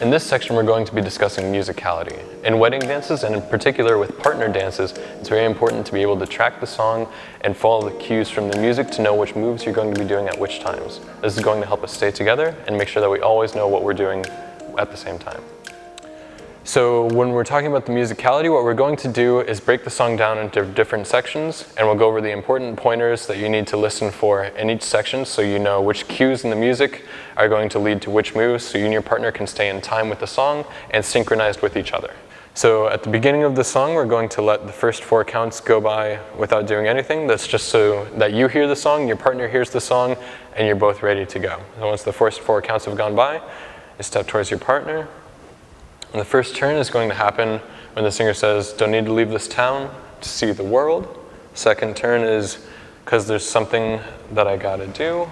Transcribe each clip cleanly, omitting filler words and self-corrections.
In this section, we're going to be discussing musicality. In wedding dances, and in particular with partner dances, it's very important to be able to track the song and follow the cues from the music to know which moves you're going to be doing at which times. This is going to help us stay together and make sure that we always know what we're doing at the same time. So when we're talking about the musicality, what we're going to do is break the song down into different sections, and we'll go over the important pointers that you need to listen for in each section so you know which cues in the music are going to lead to which moves so you and your partner can stay in time with the song and synchronized with each other. So at the beginning of the song, we're going to let the first 4 counts go by without doing anything. That's just so that you hear the song, your partner hears the song, and you're both ready to go. So once the first 4 counts have gone by, you step towards your partner. And the first turn is going to happen when the singer says, "Don't need to leave this town to see the world." Second turn is, "Cause there's something that I gotta do."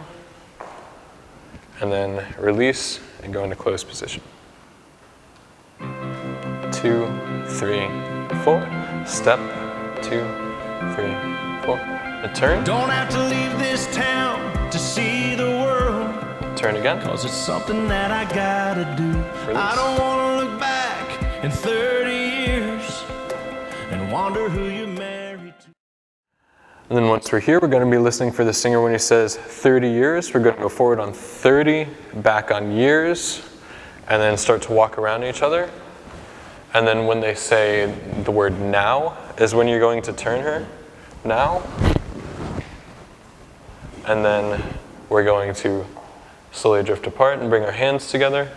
And then release and go into closed position. 2, 3, 4. Step, 2, 3, 4. A turn. Don't have to leave this town to see the world. Turn again. Cause it's something that I gotta do. Release. I don't wanna look back in 30 years and wonder who you're married to. And then once we're here, we're going to be listening for the singer when he says 30 years. We're going to go forward on 30, back on years, and then start to walk around each other. And then when they say the word now is when you're going to turn her. Now. And then we're going to slowly drift apart and bring our hands together.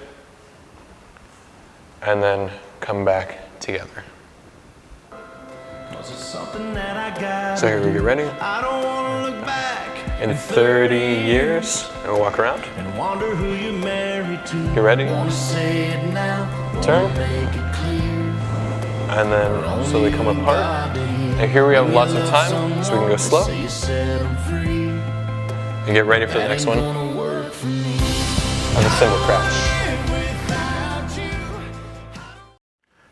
And then come back together. So here we get ready. I don't wanna look back in 30 years, and we'll walk around. And wonder who you're married to. You ready? Wanna say it now, turn. make it clear. And then slowly come apart. And here we have lots of time, so we can go slow. And get ready for the next one. On the cymbal crash.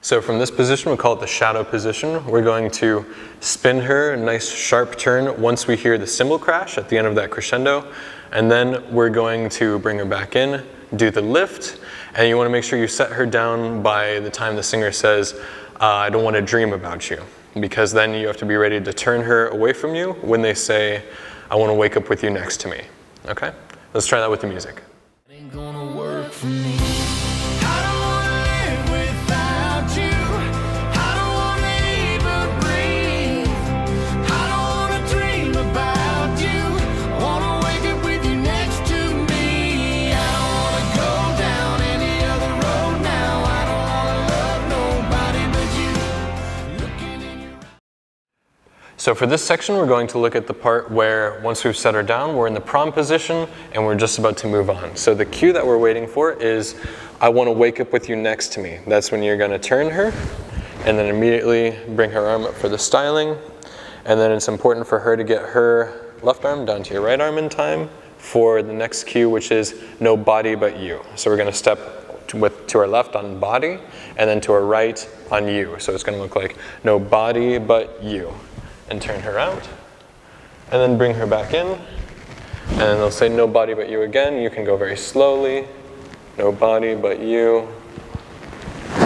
So from this position, we call it the shadow position. We're going to spin her a nice sharp turn once we hear the cymbal crash at the end of that crescendo. And then we're going to bring her back in, do the lift. And you want to make sure you set her down by the time the singer says, "I don't want to dream about you." Because then you have to be ready to turn her away from you when they say, "I want to wake up with you next to me." Okay? Let's try that with the music. Ain't gonna work for me. I don't wanna live without you. I don't wanna even breathe. I don't wanna dream about you. I wanna wake up with you next to me. I don't wanna go down any other road now. I don't wanna love nobody but you. Looking in your So for this section, we're going to look at the part where once we've set her down, we're in the prom position and we're just about to move on. So the cue that we're waiting for is, "I want to wake up with you next to me." That's when you're going to turn her and then immediately bring her arm up for the styling. And then it's important for her to get her left arm down to your right arm in time for the next cue, which is "No body but you." So we're going to step to our left on body and then to our right on you. So it's going to look like "No body but you." And turn her out, and then bring her back in, and then they'll say "No body but you" again. You can go very slowly, "No body but you,"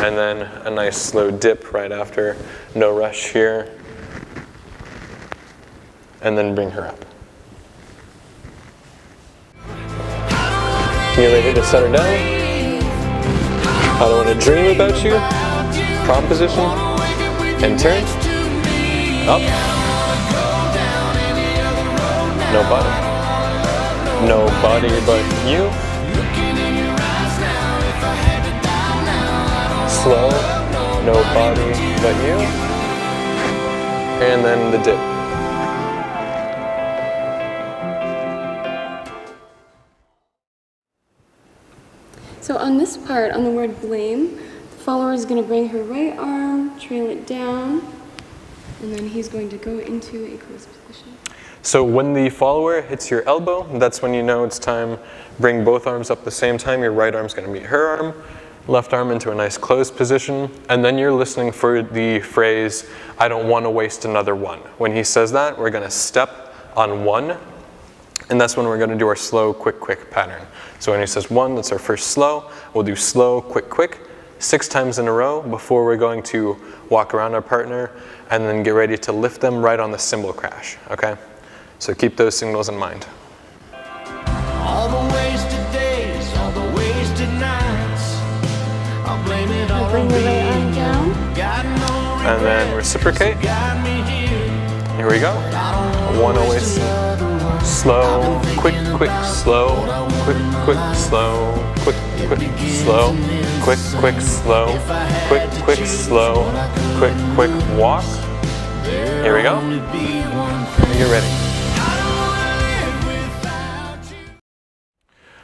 and then a nice slow dip right after, "No rush here," and then bring her up. Get ready to set her down. "I don't want to dream about you," prom position, and turn, up. Nobody. Nobody but you. Slow. Nobody but you. And then the dip. So on this part, on the word blame, the follower is going to bring her right arm, trail it down, and then he's going to go into a closed position. So when the follower hits your elbow, that's when you know it's time. Bring both arms up at the same time. Your right arm's going to meet her arm, left arm into a nice closed position, and then you're listening for the phrase, "I don't want to waste another one." When he says that, we're going to step on 1, And that's when we're going to do our slow, quick, quick pattern. So when he says 1, that's our first slow. We'll do slow, quick, quick 6 times in a row before we're going to walk around our partner and then get ready to lift them right on the cymbal crash, okay? So keep those signals in mind. All the wasted days, all the wasted nights, I'll blame it all Bring on the me. right arm down. Got no And then regrets, reciprocate. got me here. Here we go. 1 always slow, quick, quick, slow, quick, quick, slow, quick, quick, slow, quick, quick, slow, quick, quick, slow, quick, quick, walk. Here we go. Get ready.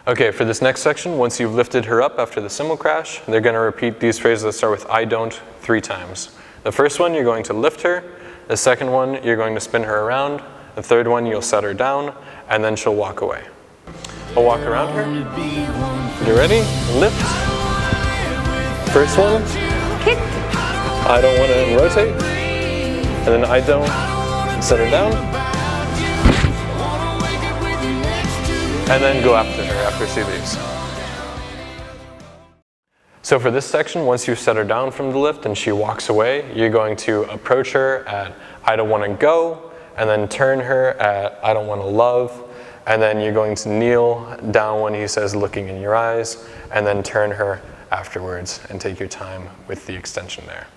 Okay, for this next section, once you've lifted her up after the cymbal crash, they're going to repeat these phrases that start with I don't 3 times. The first one, you're going to lift her. The second one, you're going to spin her around. The third one, you'll set her down, and then she'll walk away. I'll walk around her. You ready? Lift. First one. Kick. I don't want to rotate. And then I don't. Set her down. And then go after her after she leaves. So for this section, once you set her down from the lift and she walks away, you're going to approach her at I don't want to go, and then turn her at I don't want to love, and then you're going to kneel down when he says looking in your eyes, and then turn her afterwards and take your time with the extension there.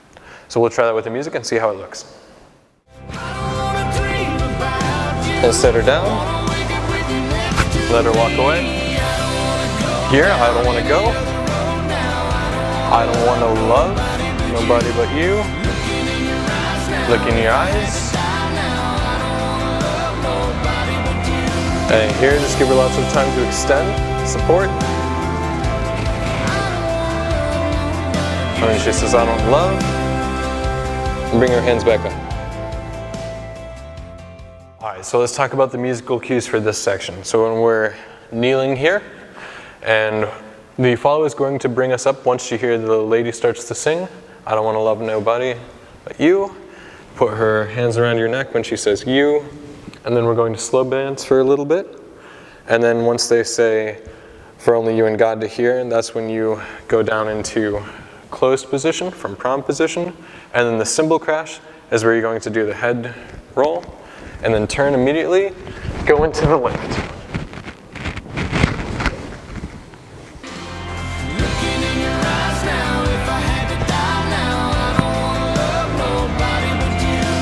So we'll try that with the music and see how it looks. And set her down, let her walk away. Here, I don't want to go. I don't want to love nobody but you. Look in your eyes. And here, just give her lots of time to extend, support. And then she says, I don't love. And bring her hands back up. All right, so let's talk about the musical cues for this section. So when we're kneeling here, and the follow is going to bring us up once you hear the lady starts to sing, I don't want to love nobody but you. Put her hands around your neck when she says you. And then we're going to slow dance for a little bit. And then once they say, for only you and God to hear, that's when you go down into closed position from prom position. And then the cymbal crash is where you're going to do the head roll. And then turn immediately, go into the lift.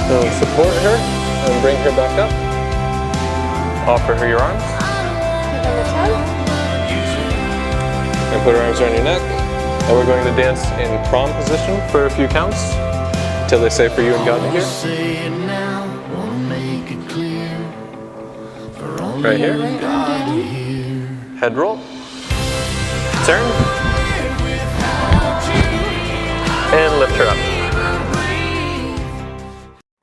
And support her and bring her back up. Offer her your arms. And put her arms around your neck. And we're going to dance in prom position for a few counts until they say for you and God to hear. Right here. Head roll. Turn. And lift her up.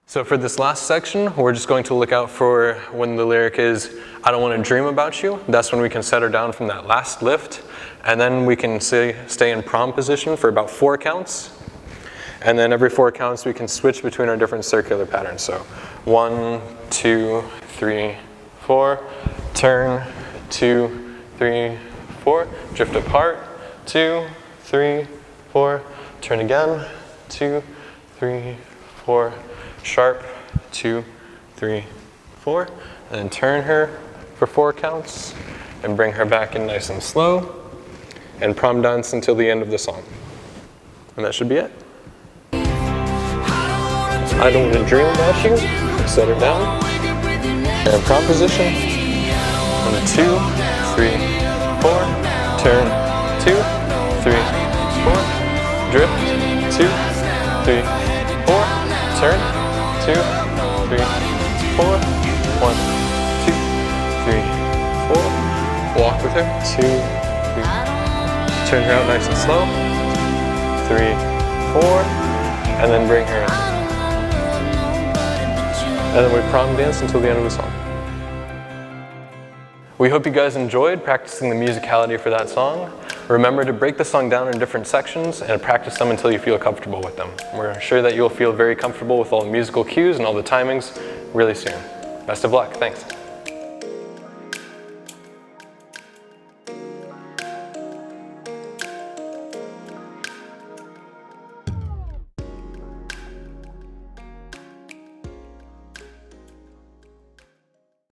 So for this last section, we're just going to look out for when the lyric is, I don't want to dream about you. That's when we can set her down from that last lift. And then we can stay in prom position for about 4 counts. And then every 4 counts, we can switch between our different circular patterns. So 1, 2, 3, 4, turn, 2, 3, 4, drift apart, 2, 3, 4, turn again, 2, 3, 4, sharp, 2, 3, 4, and then turn her for 4 counts and bring her back in nice and slow and prom dance until the end of the song. And that should be it. I don't want to dream about you. Set her down. And prom position. On the 2, 3, 4. Turn. 2, 3, 4. Drift. 2, 3, 4. Turn. 2, 3, 4. 1, 2, 3, 4. Walk with her. 2, 3. Turn her out nice and slow. 3, 4. And then bring her in. And then we prom dance until the end of the song. We hope you guys enjoyed practicing the musicality for that song. Remember to break the song down in different sections and practice them until you feel comfortable with them. We're sure that you'll feel very comfortable with all the musical cues and all the timings really soon. Best of luck, thanks.